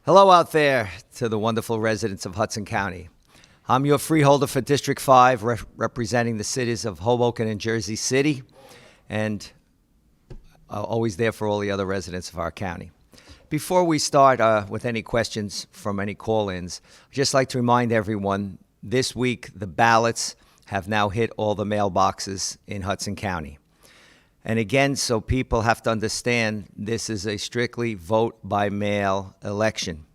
Hello out there to the wonderful residents of Hudson County. I'm your freeholder for District 5, representing the cities of Hoboken and Jersey City, and always there for all the other residents of our county. Before we start with any questions from any call-ins, I'd just like to remind everyone, this week the ballots have now hit all the mailboxes in Hudson County. And again, so people have to understand, this is a strictly vote-by-mail election.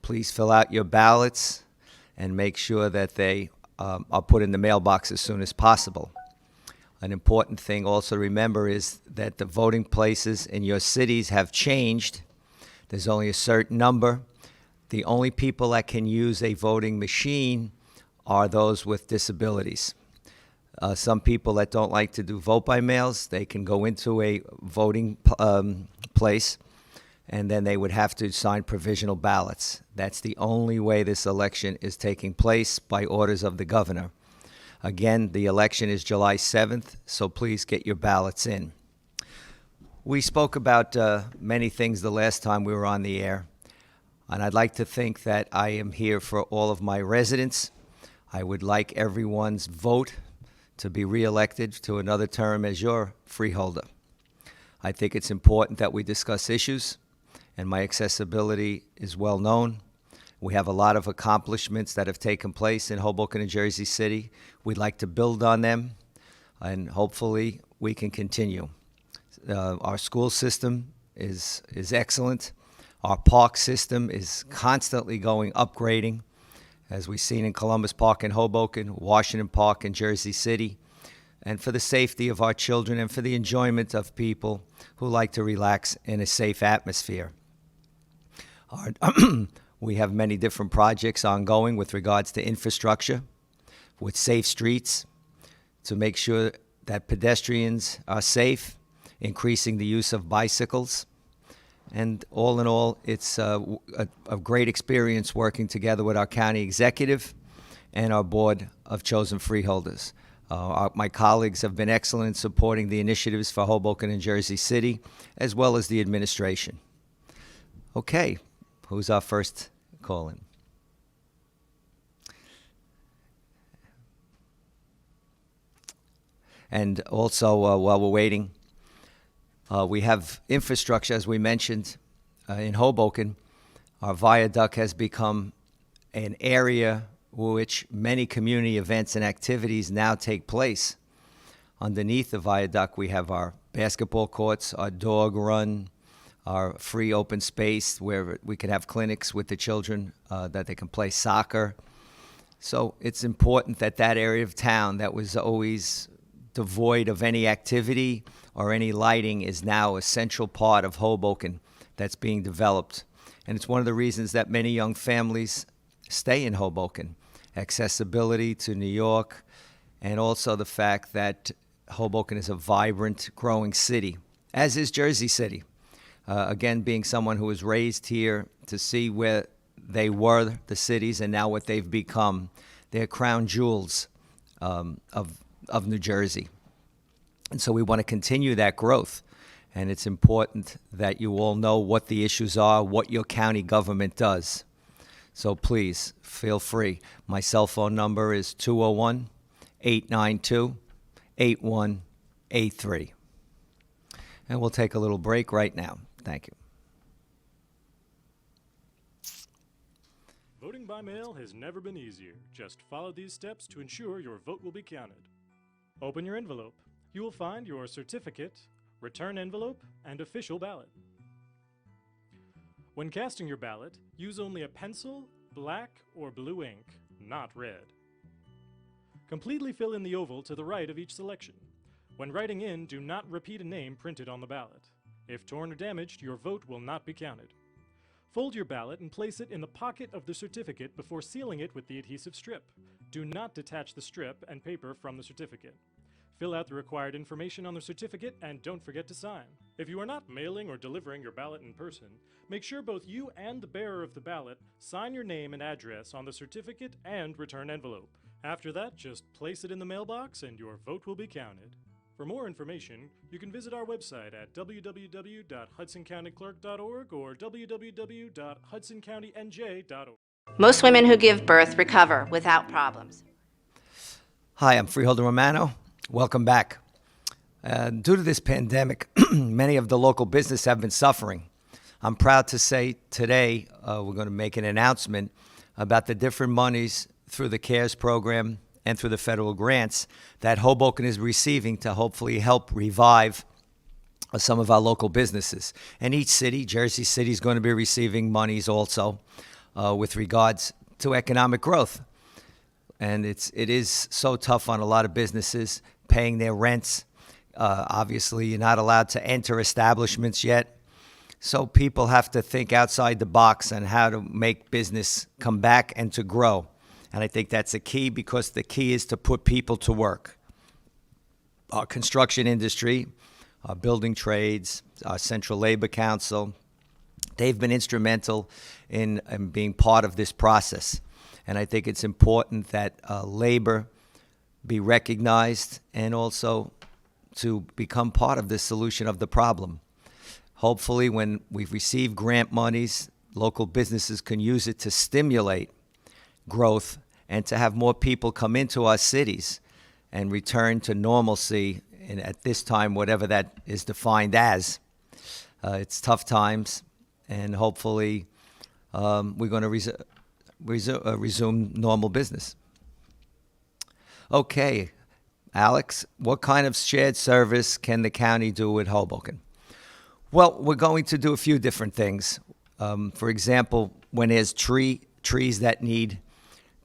Please fill out your ballots and make sure that they are put in the mailbox as soon as possible. An important thing also to remember is that the voting places in your cities have changed. There's only a certain number. The only people that can use a voting machine are those with disabilities. Some people that don't like to do vote by mails, they can go into a voting place, and then they would have to sign provisional ballots. That's the only way this election is taking place, by orders of the governor. Again, the election is July 7th, so please get your ballots in. We spoke about many things the last time we were on the air, and I'd like to think that I am here for all of my residents. I would like everyone's vote to be reelected to another term as your freeholder. I think it's important that we discuss issues, and my accessibility is well known. We have a lot of accomplishments that have taken place in Hoboken and Jersey City. We'd like to build on them, and hopefully we can continue. Our school system is excellent. Our park system is constantly upgrading, as we've seen in Columbus Park in Hoboken, Washington Park in Jersey City, and for the safety of our children and for the enjoyment of people who like to relax in a safe atmosphere. We have many different projects ongoing with regards to infrastructure, with safe streets, to make sure that pedestrians are safe, increasing the use of bicycles. And all in all, it's a great experience working together with our county executive and our board of chosen freeholders. My colleagues have been excellent in supporting the initiatives for Hoboken and Jersey City, as well as the administration. Okay, who's our first call-in? And also, while we're waiting, we have infrastructure, as we mentioned, in Hoboken. Our viaduct has become an area which many community events and activities now take place. Underneath the viaduct, we have our basketball courts, our dog run, our free open space where we can have clinics with the children that they can play soccer. So it's important that that area of town that was always devoid of any activity or any lighting is now a central part of Hoboken that's being developed. And it's one of the reasons that many young families stay in Hoboken. Accessibility to New York, and also the fact that Hoboken is a vibrant, growing city, as is Jersey City. Again, being someone who was raised here, to see where they were, the cities, and now what they've become. They're crown jewels of New Jersey. And so we want to continue that growth. And it's important that you all know what the issues are, what your county government does. So please, feel free. My cell phone number is 201-892-8183. And we'll take a little break right now. Thank you. Voting by mail has never been easier. Just follow these steps to ensure your vote will be counted. Open your envelope. You will find your certificate, return envelope, and official ballot. When casting your ballot, use only a pencil, black, or blue ink, not red. Completely fill in the oval to the right of each selection. When writing in, do not repeat a name printed on the ballot. If torn or damaged, your vote will not be counted. Fold your ballot and place it in the pocket of the certificate before sealing it with the adhesive strip. Do not detach the strip and paper from the certificate. Fill out the required information on the certificate and don't forget to sign. If you are not mailing or delivering your ballot in person, make sure both you and the bearer of the ballot sign your name and address on the certificate and return envelope. After that, just place it in the mailbox and your vote will be counted. For more information, you can visit our website at www.hudsoncountyclerk.org or www.hudsoncountyNJ.org. Most women who give birth recover without problems. Hi, I'm Freeholder Romano. Welcome back. Due to this pandemic, many of the local businesses have been suffering. I'm proud to say today we're going to make an announcement about the different monies through the CARES program and through the federal grants that Hoboken is receiving to hopefully help revive some of our local businesses. And each city, Jersey City, is going to be receiving monies also with regards to economic growth. And it is so tough on a lot of businesses paying their rents. Obviously, you're not allowed to enter establishments yet. So people have to think outside the box on how to make business come back and to grow. And I think that's a key, because the key is to put people to work. Our construction industry, our building trades, our Central Labor Council, they've been instrumental in being part of this process. And I think it's important that labor be recognized and also to become part of the solution of the problem. Hopefully, when we receive grant monies, local businesses can use it to stimulate growth and to have more people come into our cities and return to normalcy, and at this time, whatever that is defined as. It's tough times, and hopefully we're going to resume normal business. Okay, Alex, what kind of shared service can the county do with Hoboken? Well, we're going to do a few different things. For example, when there's trees that need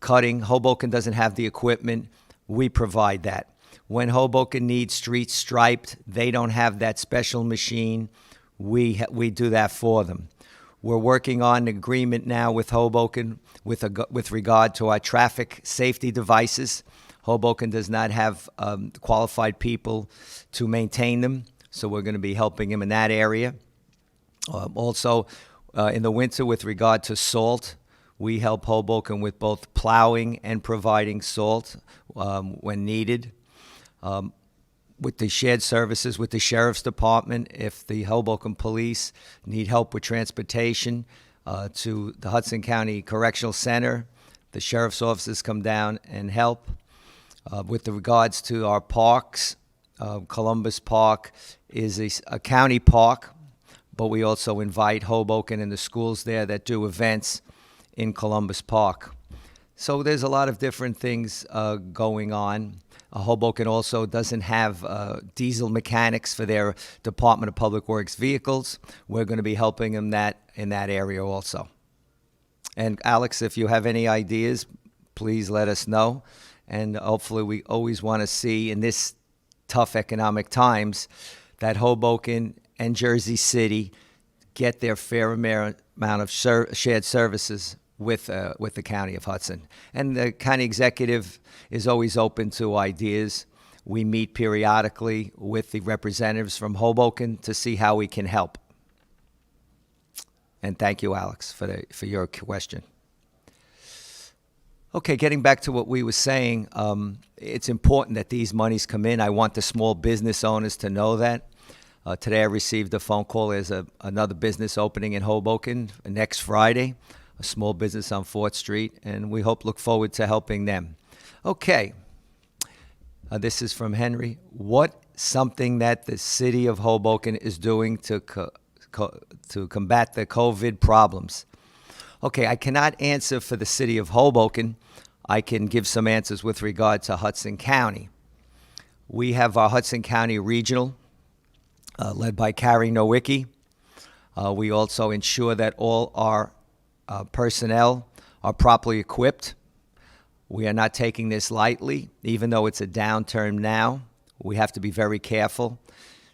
cutting, Hoboken doesn't have the equipment, we provide that. When Hoboken needs streets striped, they don't have that special machine, we do that for them. We're working on an agreement now with Hoboken with regard to our traffic safety devices. Hoboken does not have qualified people to maintain them, so we're going to be helping him in that area. Also, in the winter, with regard to salt, we help Hoboken with both plowing and providing salt when needed. With the shared services with the Sheriff's Department, if the Hoboken Police need help with transportation to the Hudson County Correctional Center, the Sheriff's offices come down and help. With regards to our parks, Columbus Park is a county park, but we also invite Hoboken and the schools there that do events in Columbus Park. So there's a lot of different things going on. Hoboken also doesn't have diesel mechanics for their Department of Public Works vehicles. We're going to be helping them in that area also. And Alex, if you have any ideas, please let us know. And hopefully we always want to see in this tough economic times that Hoboken and Jersey City get their fair amount of shared services with the County of Hudson. And the county executive is always open to ideas. We meet periodically with the representatives from Hoboken to see how we can help. And thank you, Alex, for your question. Okay, getting back to what we were saying, it's important that these monies come in. I want the small business owners to know that. Today I received a phone call. There's another business opening in Hoboken next Friday, a small business on 4th Street, and we look forward to helping them. Okay, this is from Henry. What something that the city of Hoboken is doing to combat the COVID problems? Okay, I cannot answer for the city of Hoboken. I can give some answers with regard to Hudson County. We have our Hudson County Regional, led by Carrie Nowicki. We also ensure that all our personnel are properly equipped. We are not taking this lightly, even though it's a downturn now. We have to be very careful.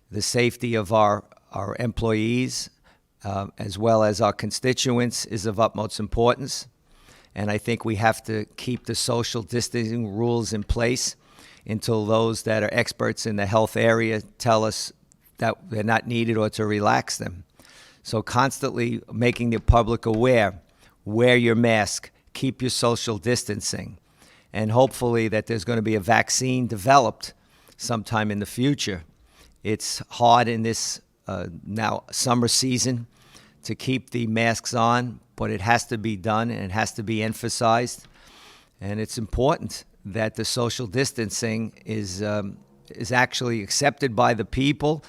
The safety of our employees, as well as our constituents, is of utmost importance. And I think we have to keep the social distancing rules in place until those that are experts in the health area tell us that they're not needed or to relax them. So constantly making the public aware, wear your mask, keep your social distancing, and hopefully that there's going to be a vaccine developed sometime in the future. It's hard in this now summer season to keep the masks on, but it has to be done and it has to be emphasized. And it's important that the social distancing is actually accepted by the people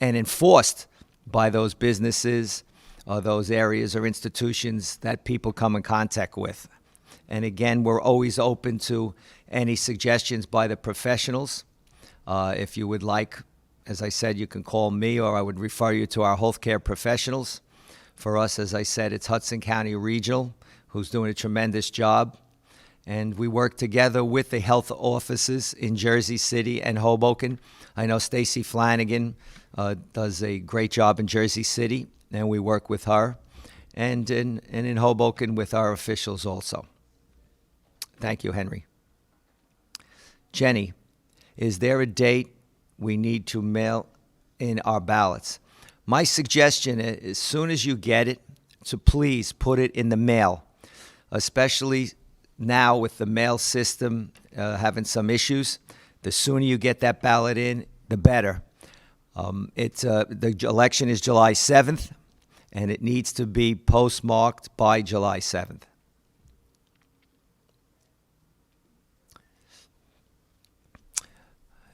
and enforced by those businesses or those areas or institutions that people come in contact with. And again, we're always open to any suggestions by the professionals. If you would like, as I said, you can call me or I would refer you to our healthcare professionals. For us, as I said, it's Hudson County Regional, who's doing a tremendous job. And we work together with the health offices in Jersey City and Hoboken. I know Stacy Flanagan does a great job in Jersey City, and we work with her. And in Hoboken with our officials also. Thank you, Henry. Jenny, is there a date we need to mail in our ballots? My suggestion is, as soon as you get it, to please put it in the mail, especially now with the mail system having some issues. The sooner you get that ballot in, the better. The election is July 7th, and it needs to be postmarked by July 7th.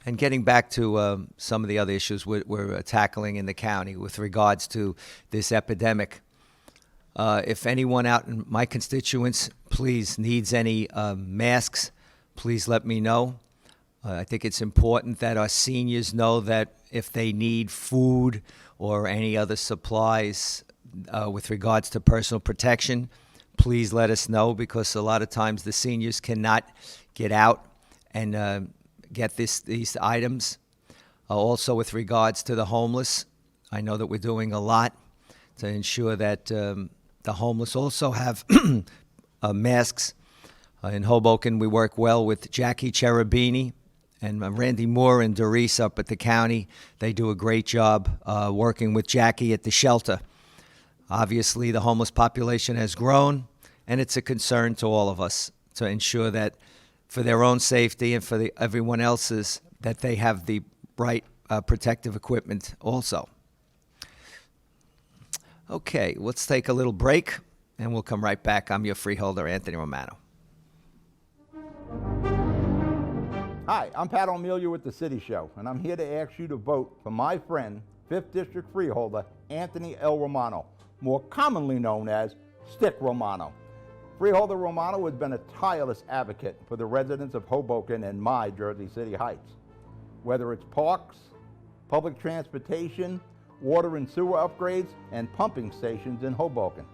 And getting back to some of the other issues we're tackling in the county with regards to this epidemic, if anyone out in my constituents, please, needs any masks, please let me know. I think it's important that our seniors know that if they need food or any other supplies with regards to personal protection, please let us know, because a lot of times the seniors cannot get out and get these items. Also with regards to the homeless, I know that we're doing a lot to ensure that the homeless also have masks. In Hoboken, we work well with Jackie Cherubini and Randy Moore and Doris up at the county. They do a great job working with Jackie at the shelter. Obviously, the homeless population has grown, and it's a concern to all of us to ensure that for their own safety and for everyone else's, that they have the right protective equipment also. Okay, let's take a little break, and we'll come right back. I'm your freeholder, Anthony Romano. Hi, I'm Pat O'Melia with The City Show, and I'm here to ask you to vote for my friend, 5th District Freeholder, Anthony L. Romano, more commonly known as Stick Romano. Freeholder Romano has been a tireless advocate for the residents of Hoboken and my Jersey City Heights. Whether it's parks, public transportation, water and sewer upgrades, and pumping stations in Hoboken,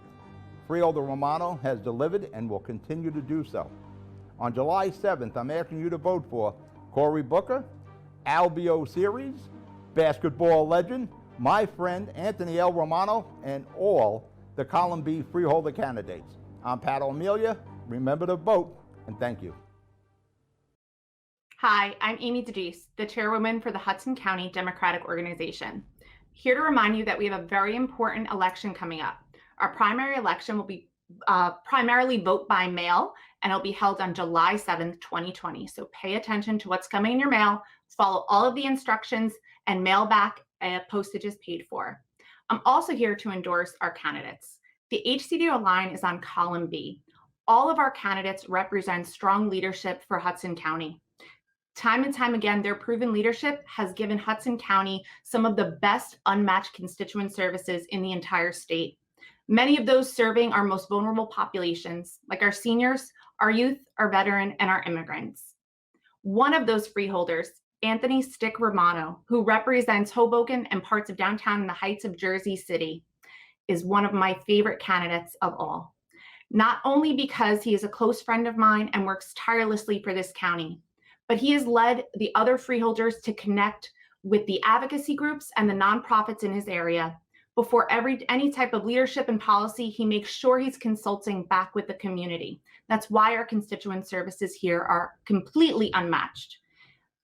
Freeholder Romano has delivered and will continue to do so. On July 7th, I'm asking you to vote for Cory Booker, Albio Series, basketball legend, my friend Anthony L. Romano, and all the Column B Freeholder candidates. I'm Pat O'Melia. Remember to vote, and thank you. Hi, I'm Amy DeDeese, the chairwoman for the Hudson County Democratic Organization. Here to remind you that we have a very important election coming up. Our primary election will be primarily vote by mail, and it'll be held on July 7th, 2020. So pay attention to what's coming in your mail, follow all of the instructions, and mail back postage is paid for. I'm also here to endorse our candidates. The HCDO line is on column B. All of our candidates represent strong leadership for Hudson County. Time and time again, their proven leadership has given Hudson County some of the best unmatched constituent services in the entire state. Many of those serving our most vulnerable populations, like our seniors, our youth, our veteran, and our immigrants. One of those freeholders, Anthony Stick Romano, who represents Hoboken and parts of downtown and the Heights of Jersey City, is one of my favorite candidates of all. Not only because he is a close friend of mine and works tirelessly for this county, but he has led the other freeholders to connect with the advocacy groups and the nonprofits in his area. Before any type of leadership and policy, he makes sure he's consulting back with the community. That's why our constituent services here are completely unmatched.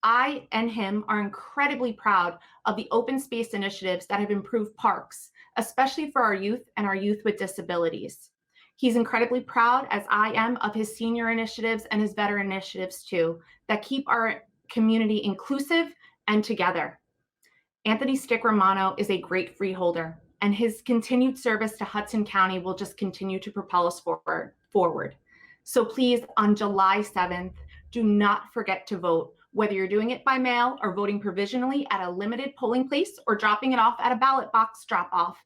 I and him are incredibly proud of the open space initiatives that have improved parks, especially for our youth and our youth with disabilities. He's incredibly proud, as I am, of his senior initiatives and his veteran initiatives too, that keep our community inclusive and together. Anthony Stick Romano is a great freeholder, and his continued service to Hudson County will just continue to propel us forward. So please, on July 7th, do not forget to vote, whether you're doing it by mail or voting provisionally at a limited polling place or dropping it off at a ballot box drop-off.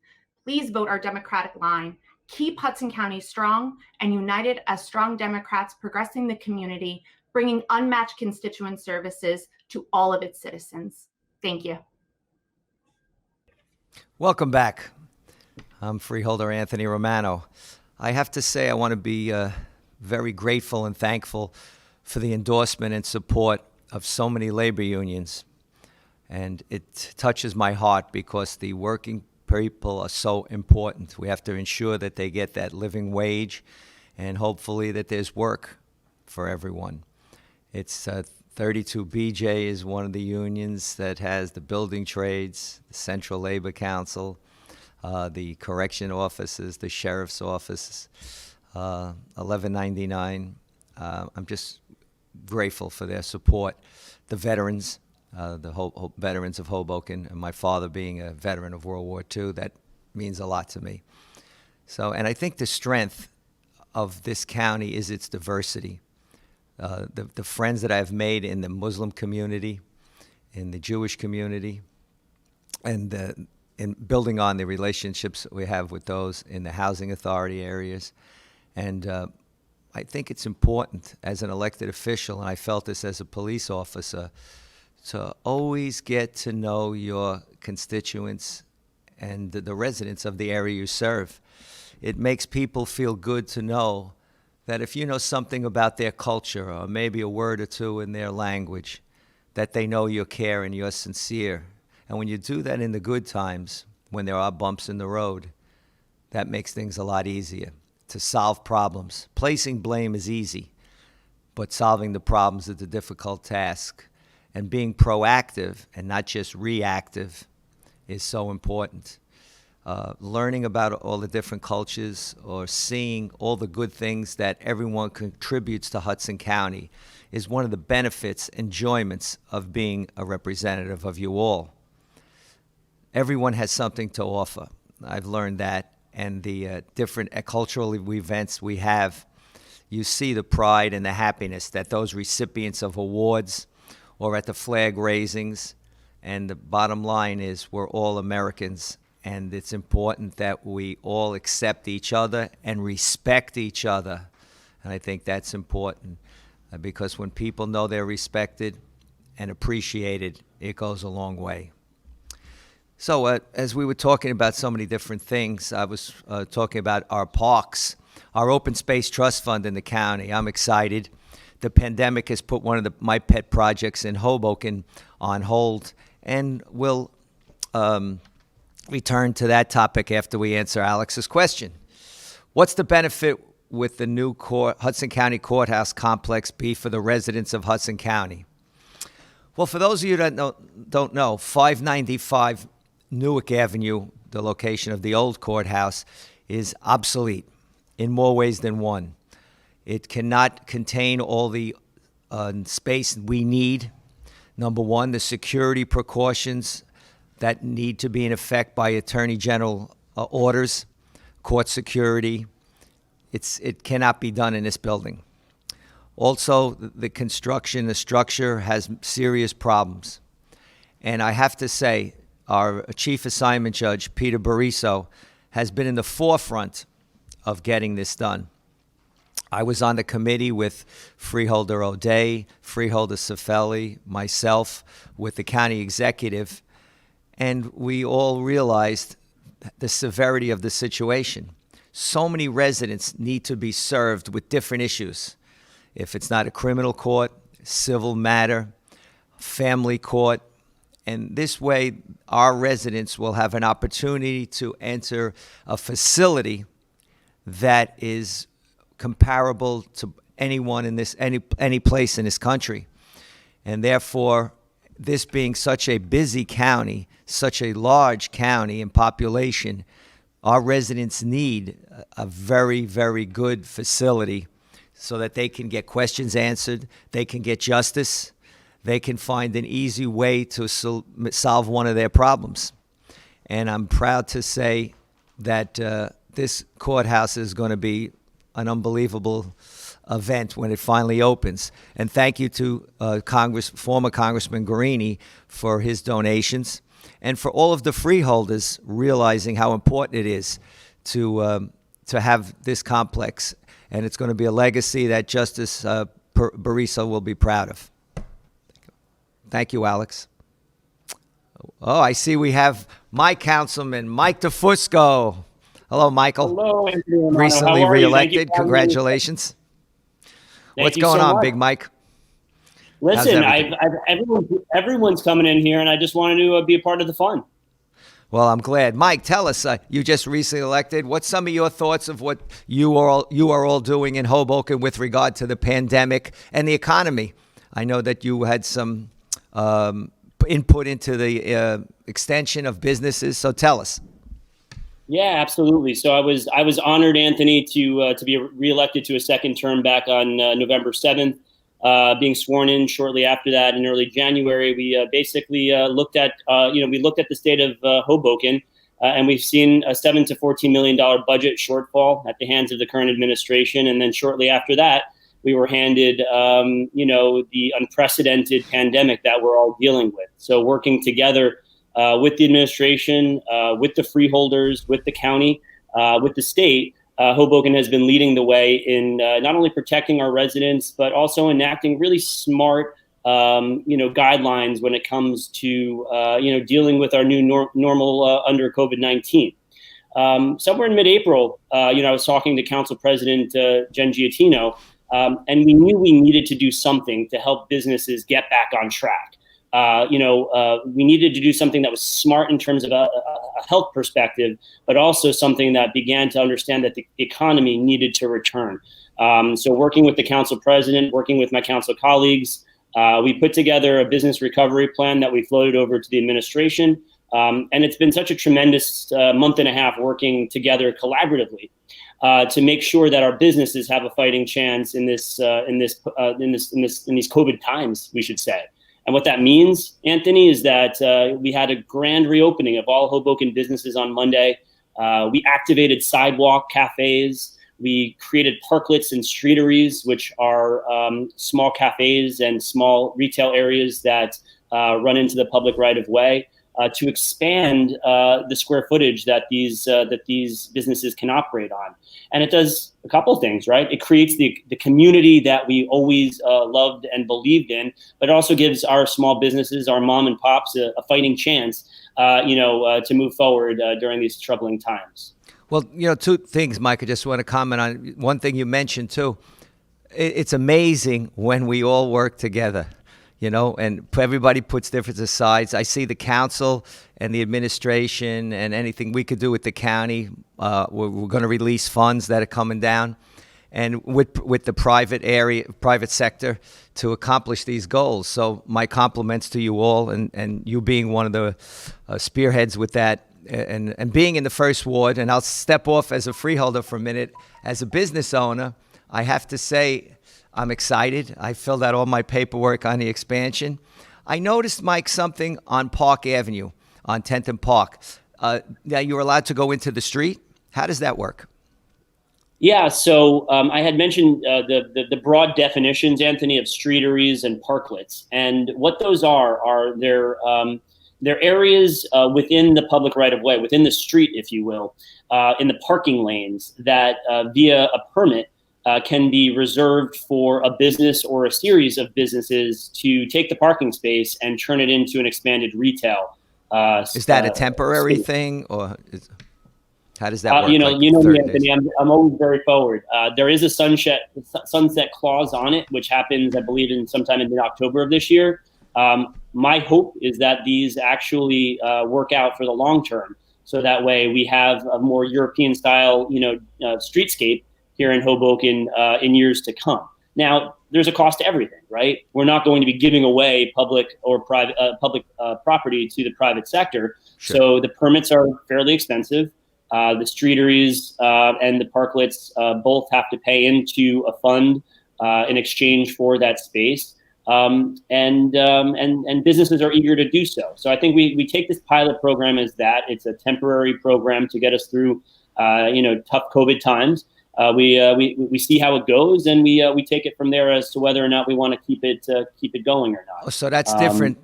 Please vote our Democratic line. Keep Hudson County strong and united as strong Democrats, progressing the community, bringing unmatched constituent services to all of its citizens. Thank you. Welcome back. I'm freeholder Anthony Romano. I have to say I want to be very grateful and thankful for the endorsement and support of so many labor unions. And it touches my heart because the working people are so important. We have to ensure that they get that living wage and hopefully that there's work for everyone. It's 32BJ is one of the unions that has the building trades, the Central Labor Council, the correction offices, the sheriff's offices, 1199. I'm just grateful for their support. The veterans, the veterans of Hoboken, and my father being a veteran of World War II, that means a lot to me. So, and I think the strength of this county is its diversity. The friends that I've made in the Muslim community, in the Jewish community, and in building on the relationships we have with those in the housing authority areas. And I think it's important as an elected official, and I felt this as a police officer, to always get to know your constituents and the residents of the area you serve. It makes people feel good to know that if you know something about their culture or maybe a word or two in their language, that they know you care and you're sincere. And when you do that in the good times, when there are bumps in the road, that makes things a lot easier to solve problems. Placing blame is easy, but solving the problems is a difficult task. And being proactive and not just reactive is so important. Learning about all the different cultures or seeing all the good things that everyone contributes to Hudson County is one of the benefits, enjoyments of being a representative of you all. Everyone has something to offer. I've learned that, and the different cultural events we have, you see the pride and the happiness that those recipients of awards or at the flag raisings, and the bottom line is we're all Americans. And it's important that we all accept each other and respect each other. And I think that's important because when people know they're respected and appreciated, it goes a long way. So as we were talking about so many different things, I was talking about our parks, our open space trust fund in the county. I'm excited. The pandemic has put one of my pet projects in Hoboken on hold, and we'll return to that topic after we answer Alex's question. What's the benefit with the new Hudson County Courthouse complex be for the residents of Hudson County? Well, for those of you that don't know, 595 Newark Avenue, the location of the old courthouse, is obsolete in more ways than one. It cannot contain all the space we need. Number one, the security precautions that need to be in effect by Attorney General orders, court security. It cannot be done in this building. Also, the construction, the structure has serious problems. And I have to say, our Chief Assignment Judge, Peter Bariso, has been in the forefront of getting this done. I was on the committee with Freeholder O'Day, Freeholder Cifelli, myself, with the county executive, and we all realized the severity of the situation. So many residents need to be served with different issues. If it's not a criminal court, civil matter, family court, and this way our residents will have an opportunity to enter a facility that is comparable to anyone in this any place in this country. And therefore, this being such a busy county, such a large county in population, our residents need a very, very good facility so that they can get questions answered, they can get justice, they can find an easy way to solve one of their problems. And I'm proud to say that this courthouse is going to be an unbelievable event when it finally opens. And thank you to former Congressman Guarini for his donations, and for all of the freeholders realizing how important it is to have this complex. And it's going to be a legacy that Justice Barriso will be proud of. Thank you, Alex. Oh, I see we have my councilman, Mike DeFusco. Hello, Michael. Hello, Anthony Romano. Recently How are you? Thank you reelected. for having me. Congratulations. Thank What's you going so on, much. Big Mike? Listen, everything? everyone's coming in here, and I just wanted to be a part of the fun. Well, I'm glad. Mike, tell us, you just recently elected. What's some of your thoughts of what you are all doing in Hoboken with regard to the pandemic and the economy? I know that you had some input into the extension of businesses, so tell us. Yeah, absolutely. So I was honored, Anthony, to be reelected to a second term back on November 7th. Being sworn in shortly after that in early January, we basically looked at the state of Hoboken, and we've seen a $7 to $14 million budget shortfall at the hands of the current administration. And then shortly after that, we were handed, the unprecedented pandemic that we're all dealing with. So working together with the administration, with the freeholders, with the county, with the state, Hoboken has been leading the way in not only protecting our residents, but also enacting really smart, guidelines when it comes to, dealing with our new normal under COVID-19. Somewhere in mid-April, I was talking to Council President Jen Giattino, and we knew we needed to do something to help businesses get back on track. We needed to do something that was smart in terms of a health perspective, but also something that began to understand that the economy needed to return. So working with the council president, working with my council colleagues, we put together a business recovery plan that we floated over to the administration. And it's been such a tremendous month and a half working together collaboratively to make sure that our businesses have a fighting chance in these COVID times, we should say. And what that means, Anthony, is that we had a grand reopening of all Hoboken businesses on Monday. We activated sidewalk cafes. We created parklets and streeteries, which are small cafes and small retail areas that run into the public right of way to expand the square footage that these businesses can operate on. And it does a couple of things, right? It creates the community that we always loved and believed in, but it also gives our small businesses, our mom and pops, a fighting chance, to move forward during these troubling times. Well, two things, Mike, I just want to comment on. One thing you mentioned, too. It's amazing when we all work together, and everybody puts differences aside. I see the council and the administration and anything we could do with the county. We're going to release funds that are coming down, and with the private sector to accomplish these goals. So my compliments to you all, and you being one of the spearheads with that, and being in the first ward. And I'll step off as a freeholder for a minute. As a business owner, I have to say I'm excited. I filled out all my paperwork on the expansion. I noticed, Mike, something on Park Avenue, on 10th and Park. Now you're allowed to go into the street. How does that work? Yeah, so I had mentioned the broad definitions, Anthony, of streeteries and parklets. And what those are they're areas within the public right-of-way, within the street, if you will, in the parking lanes that via a permit can be reserved for a business or a series of businesses to take the parking space and turn it into an expanded retail. Is that a temporary thing, or how does that work? Me, Anthony, I'm always very forward. There is a sunset clause on it, which happens, I believe, in sometime in mid-October of this year. My hope is that these actually work out for the long term, so that way we have a more European-style, streetscape here in Hoboken in years to come. Now, there's a cost to everything, right? We're not going to be giving away public or private property to the private sector. Sure. So the permits are fairly expensive. The streeteries and the parklets both have to pay into a fund in exchange for that space. and businesses are eager to do so. So I think we take this pilot program as that. It's a temporary program to get us through, tough COVID times. We see how it goes, and we take it from there as to whether or not we want to keep it going or not. So that's different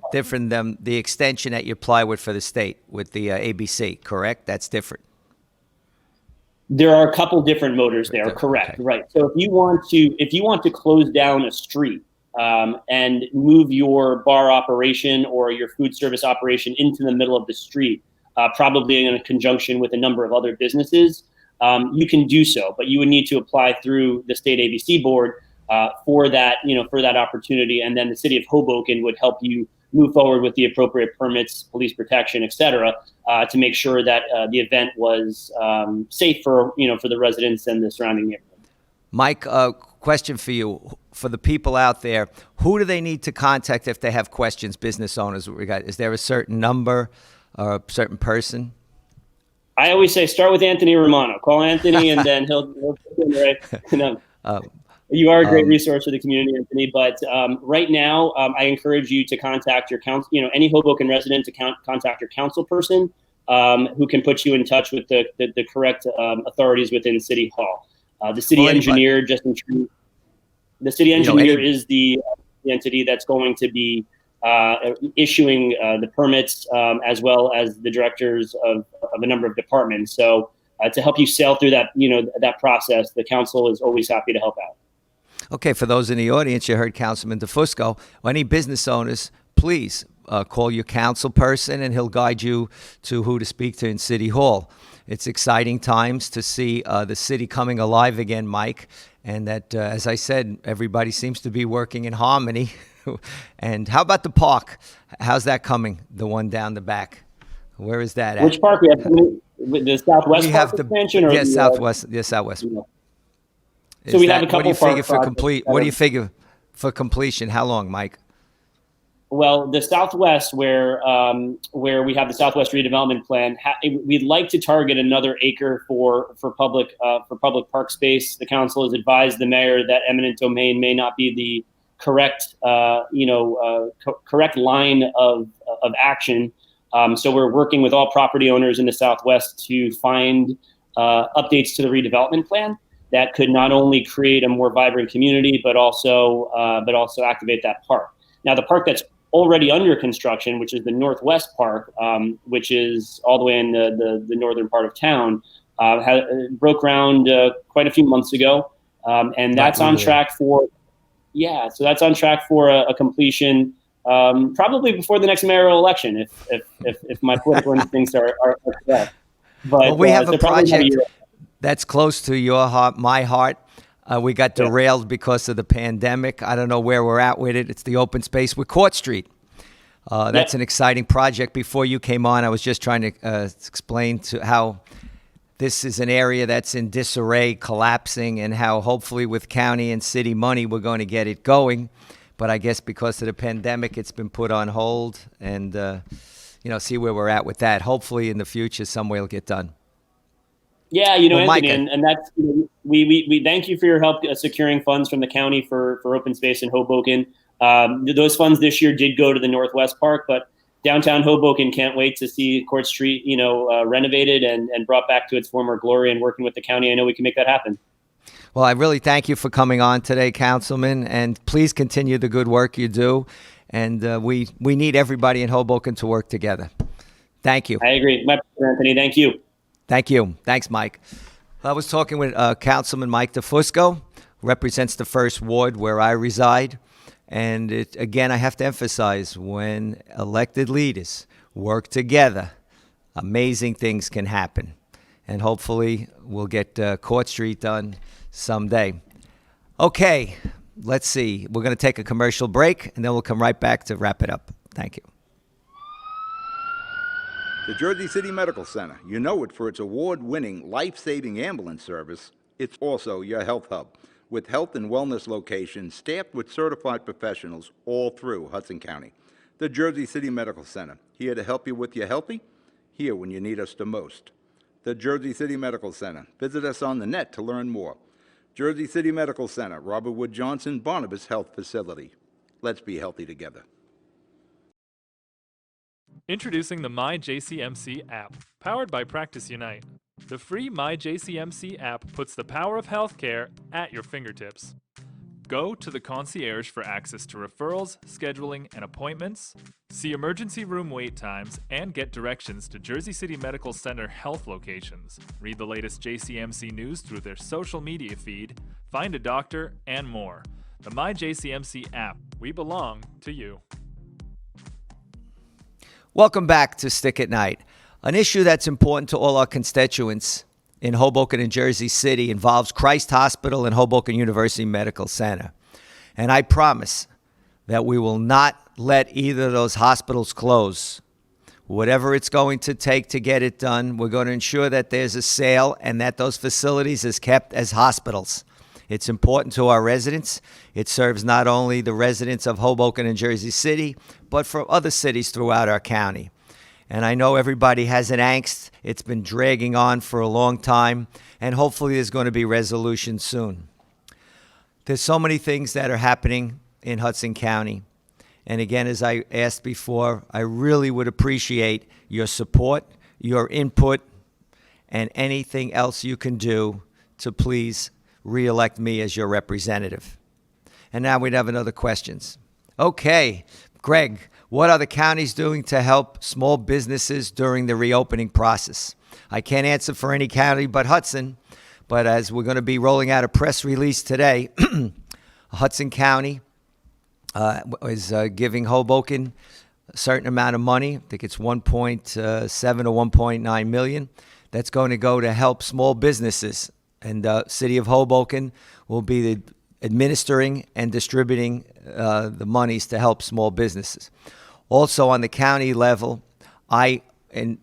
than the extension that you apply with for the state with the ABC, correct? That's different. There are a couple different motors there, correct? Okay. Right. So if you want to close down a street and move your bar operation or your food service operation into the middle of the street, probably in conjunction with a number of other businesses, you can do so, but you would need to apply through the state ABC board for that opportunity, and then the city of Hoboken would help you move forward with the appropriate permits, police protection, et cetera, to make sure that the event was safe for the residents and the surrounding neighborhood. Mike, question for you. For the people out there, who do they need to contact if they have questions, business owners? Is there a certain number or a certain person? I always say start with Anthony Romano. Call Anthony, and then he'll right. You are a great resource for the community, Anthony. But right now, I encourage you to contact your council. Any Hoboken resident to contact your council person, who can put you in touch with the correct authorities within City Hall. The city engineer is the entity that's going to be issuing the permits, as well as the directors of a number of departments. So to help you sail through that process, the council is always happy to help out. Okay, for those in the audience, you heard Councilman DeFusco. Any business owners, please call your council person, and he'll guide you to who to speak to in City Hall. It's exciting times to see the city coming alive again, Mike, and that, as I said, everybody seems to be working in harmony. And how about the park? How's that coming? The one down the back. Where is that at? Which park? We have the Southwest Park expansion? Or Southwest. Yes, Southwest. So we have a couple. What do you figure for complete? What do you figure for completion? How long, Mike? Well, the Southwest, where we have the Southwest redevelopment plan, we'd like to target another acre for public park space. The council has advised the mayor that eminent domain may not be the correct correct line of action. So we're working with all property owners in the Southwest to find updates to the redevelopment plan that could not only create a more vibrant community, but also activate that park. Now, the park that's already under construction, which is the Northwest Park, which is all the way in the northern part of town, broke ground quite a few months ago, and that's on track for. Yeah, so that's on track for a completion probably before the next mayoral election, if my political instincts are correct. But we have a project that's close to your heart, my heart. We got derailed because of the pandemic. I don't know where we're at with it. It's the open space with Court Street. That's an exciting project. Before you came on, I was just trying to explain to how this is an area that's in disarray, collapsing, and how hopefully with county and city money, we're going to get it going. But I guess because of the pandemic, it's been put on hold, and see where we're at with that. Hopefully in the future, some way it'll get done. Yeah, Anthony, and that's we thank you for your help securing funds from the county for open space in Hoboken. Those funds this year did go to the Northwest Park, but downtown Hoboken can't wait to see Court Street, renovated and brought back to its former glory. And working with the county, I know we can make that happen. Well, I really thank you for coming on today, Councilman, and please continue the good work you do. And we need everybody in Hoboken to work together. Thank you. I agree. My pleasure, Anthony. Thank you. Thank you. Thanks, Mike. I was talking with Councilman Mike DeFusco, represents the 1st Ward where I reside. And again, I have to emphasize, when elected leaders work together, amazing things can happen. And hopefully we'll get Court Street done someday. Okay, let's see. We're going to take a commercial break, and then we'll come right back to wrap it up. Thank you. The Jersey City Medical Center. You know it for its award-winning life-saving ambulance service. It's also your health hub, with health and wellness locations staffed with certified professionals all through Hudson County. The Jersey City Medical Center, here to help you with your healthy, here when you need us the most. The Jersey City Medical Center. Visit us on the net to learn more. Jersey City Medical Center, Robert Wood Johnson, Barnabas Health Facility. Let's be healthy together. Introducing the MyJCMC app, powered by Practice Unite. The free MyJCMC app puts the power of healthcare at your fingertips. Go to the concierge for access to referrals, scheduling, and appointments. See emergency room wait times and get directions to Jersey City Medical Center health locations. Read the latest JCMC news through their social media feed, find a doctor, and more. The MyJCMC app. We belong to you. Welcome back to Stick at Night. An issue that's important to all our constituents in Hoboken and Jersey City involves Christ Hospital and Hoboken University Medical Center. And I promise that we will not let either of those hospitals close. Whatever it's going to take to get it done, we're going to ensure that there's a sale and that those facilities is kept as hospitals. It's important to our residents. It serves not only the residents of Hoboken and Jersey City, but for other cities throughout our county. And I know everybody has an angst. It's been dragging on for a long time, and hopefully there's going to be resolution soon. There's so many things that are happening in Hudson County. And again, as I asked before, I really would appreciate your support, your input, and anything else you can do to please re-elect me as your representative. And now we'd have another questions. Okay, Greg, what are the counties doing to help small businesses during the reopening process? I can't answer for any county but Hudson, but as we're going to be rolling out a press release today, Hudson County is giving Hoboken a certain amount of money. I think it's 1.7 to 1.9 million. That's going to go to help small businesses. And the city of Hoboken will be administering and distributing the monies to help small businesses. Also on the county level, I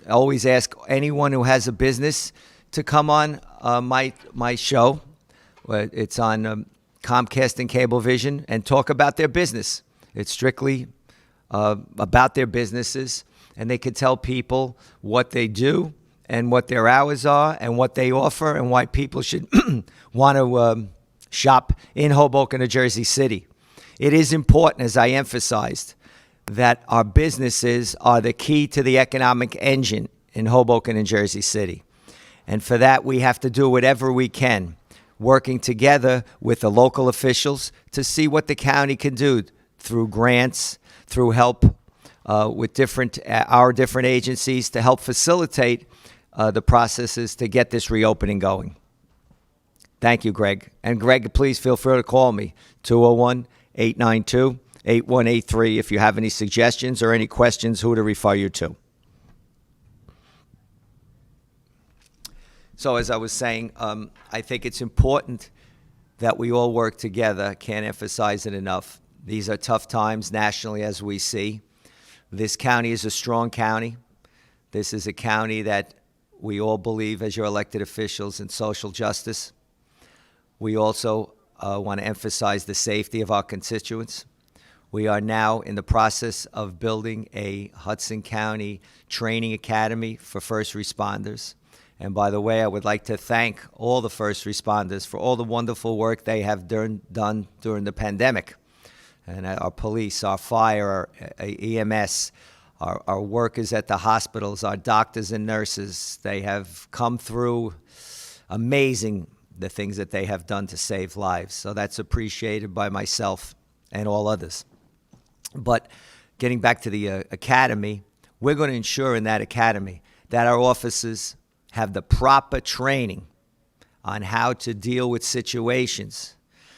always ask anyone who has a business to come on my show. It's on Comcast and Cablevision, and talk about their business. It's strictly about their businesses, and they could tell people what they do and what their hours are and what they offer and why people should want to shop in Hoboken or Jersey City. It is important, as I emphasized, that our businesses are the key to the economic engine in Hoboken and Jersey City. And for that, we have to do whatever we can, working together with the local officials to see what the county can do through grants, through help with our different agencies to help facilitate the processes to get this reopening going. Thank you, Greg. And Greg, please feel free to call me, 201-892-8183, if you have any suggestions or any questions who to refer you to. So as I was saying, I think it's important that we all work together. Can't emphasize it enough. These are tough times nationally, as we see. This county is a strong county. This is a county that we all believe, as your elected officials, in social justice. We also want to emphasize the safety of our constituents. We are now in the process of building a Hudson County training academy for first responders. And by the way, I would like to thank all the first responders for all the wonderful work they have done during the pandemic. And our police, our fire, our EMS, our workers at the hospitals, our doctors and nurses, they have come through amazing, the things that they have done to save lives. So that's appreciated by myself and all others. But getting back to the academy, we're going to ensure in that academy that our officers have the proper training on how to deal with situations.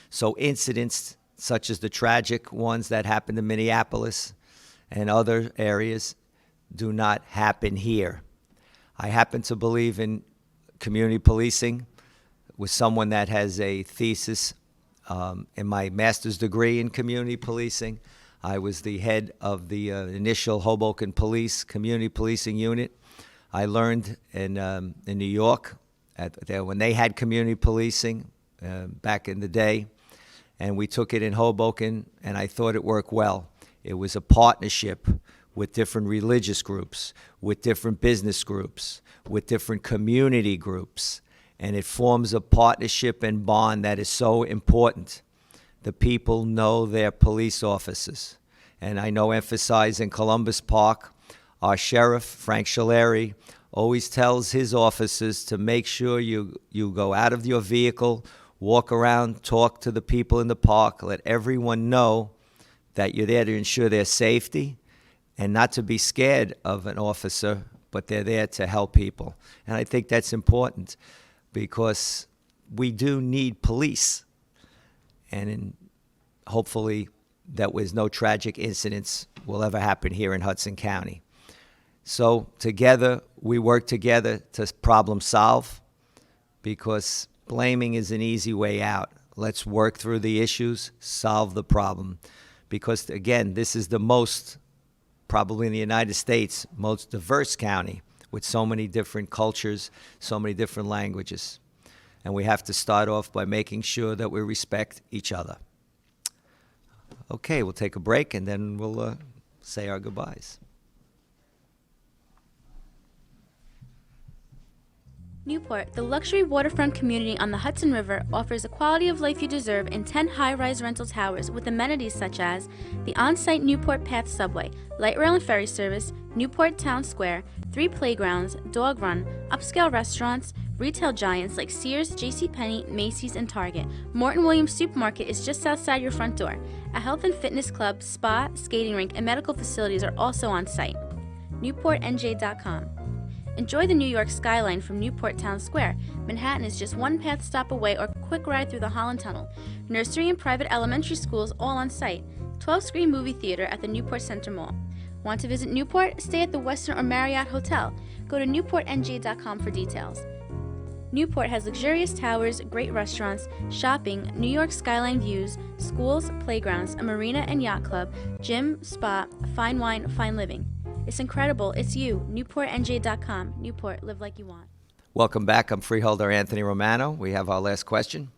So incidents such as the tragic ones that happened in Minneapolis and other areas do not happen here. I happen to believe in community policing with someone that has a thesis in my master's degree in community policing. I was the head of the initial Hoboken Police Community Policing Unit. I learned in New York when they had community policing back in the day, and we took it in Hoboken, and I thought it worked well. It was a partnership with different religious groups, with different business groups, with different community groups, and it forms a partnership and bond that is so important. the people know their police officers. And I know emphasize in Columbus Park, our sheriff, Frank Scileri, always tells his officers to make sure you go out of your vehicle, walk around, talk to the people in the park, let everyone know that you're there to ensure their safety and not to be scared of an officer, but they're there to help people. And I think that's important because we do need police. And hopefully that was no tragic incidents will ever happen here in Hudson County. So together, we work together to problem solve because blaming is an easy way out. Let's work through the issues, solve the problem. Because again, this is the most, probably in the United States, most diverse county with so many different cultures, so many different languages. And we have to start off by making sure that we respect each other. Okay, we'll take a break and then we'll say our goodbyes. Newport, the luxury waterfront community on the Hudson River, offers the quality of life you deserve in 10 high-rise rental towers with amenities such as the on-site Newport Path subway, light rail and ferry service, Newport Town Square, 3 playgrounds, dog run, upscale restaurants, retail giants like Sears, JCPenney, Macy's, and Target. Morton Williams Supermarket is just outside your front door. A health and fitness club, spa, skating rink, and medical facilities are also on site. NewportNJ.com. Enjoy the New York skyline from Newport Town Square. Manhattan is just one path stop away or quick ride through the Holland Tunnel. Nursery and private elementary schools all on site. 12-screen movie theater at the Newport Center Mall. Want to visit Newport? Stay at the Westin or Marriott Hotel. Go to NewportNJ.com for details. Newport has luxurious towers, great restaurants, shopping, New York skyline views, schools, playgrounds, a marina and yacht club, gym, spa, fine wine, fine living. It's incredible. It's you. NewportNJ.com. Newport, live like you want. Welcome back. I'm freeholder Anthony Romano. We have our last question.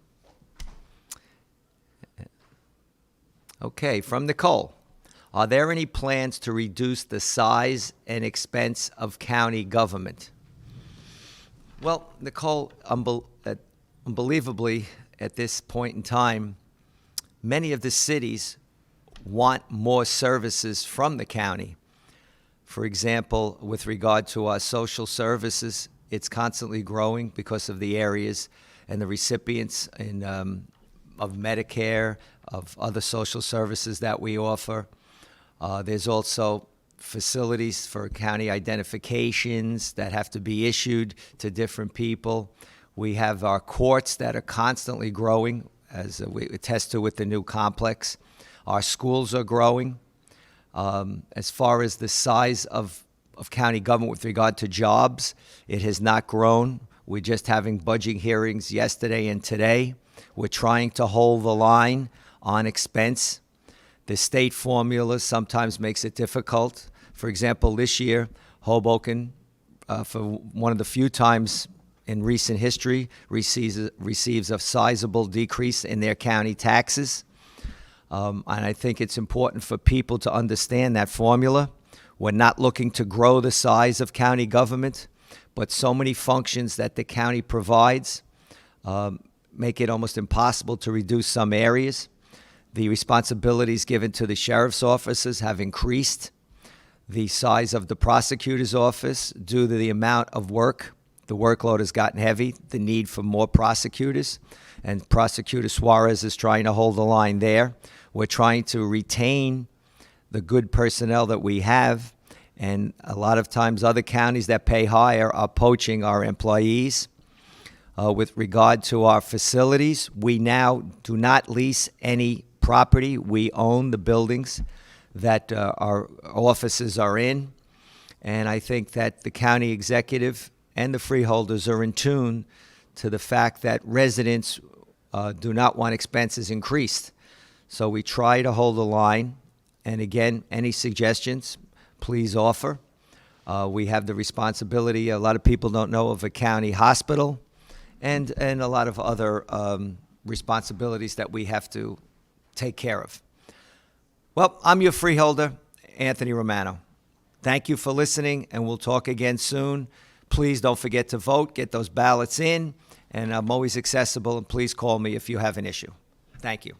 Okay, from Nicole. Are there any plans to reduce the size and expense of county government? Well, Nicole, unbelievably, at this point in time, many of the cities want more services from the county. For example, with regard to our social services, it's constantly growing because of the areas and the recipients of Medicare, of other social services that we offer. There's also facilities for county identifications that have to be issued to different people. We have our courts that are constantly growing, as we attest to with the new complex. Our schools are growing. As far as the size of county government with regard to jobs, it has not grown. We're just having budget hearings yesterday and today. We're trying to hold the line on expense. The state formula sometimes makes it difficult. For example, this year, Hoboken, for one of the few times in recent history, receives a sizable decrease in their county taxes. And I think it's important for people to understand that formula. We're not looking to grow the size of county government, but so many functions that the county provides make it almost impossible to reduce some areas. The responsibilities given to the sheriff's offices have increased. The size of the prosecutor's office, due to the amount of work, the workload has gotten heavy, the need for more prosecutors, and Prosecutor Suarez is trying to hold the line there. We're trying to retain the good personnel that we have, and a lot of times other counties that pay higher are poaching our employees. With regard to our facilities, we now do not lease any property. We own the buildings that our offices are in, and I think that the county executive and the freeholders are in tune to the fact that residents do not want expenses increased. So we try to hold the line, and again, any suggestions, please offer. We have the responsibility, a lot of people don't know, of a county hospital and a lot of other responsibilities that we have to take care of. Well, I'm your freeholder, Anthony Romano. Thank you for listening, and we'll talk again soon. Please don't forget to vote, get those ballots in, and I'm always accessible, and please call me if you have an issue. Thank you.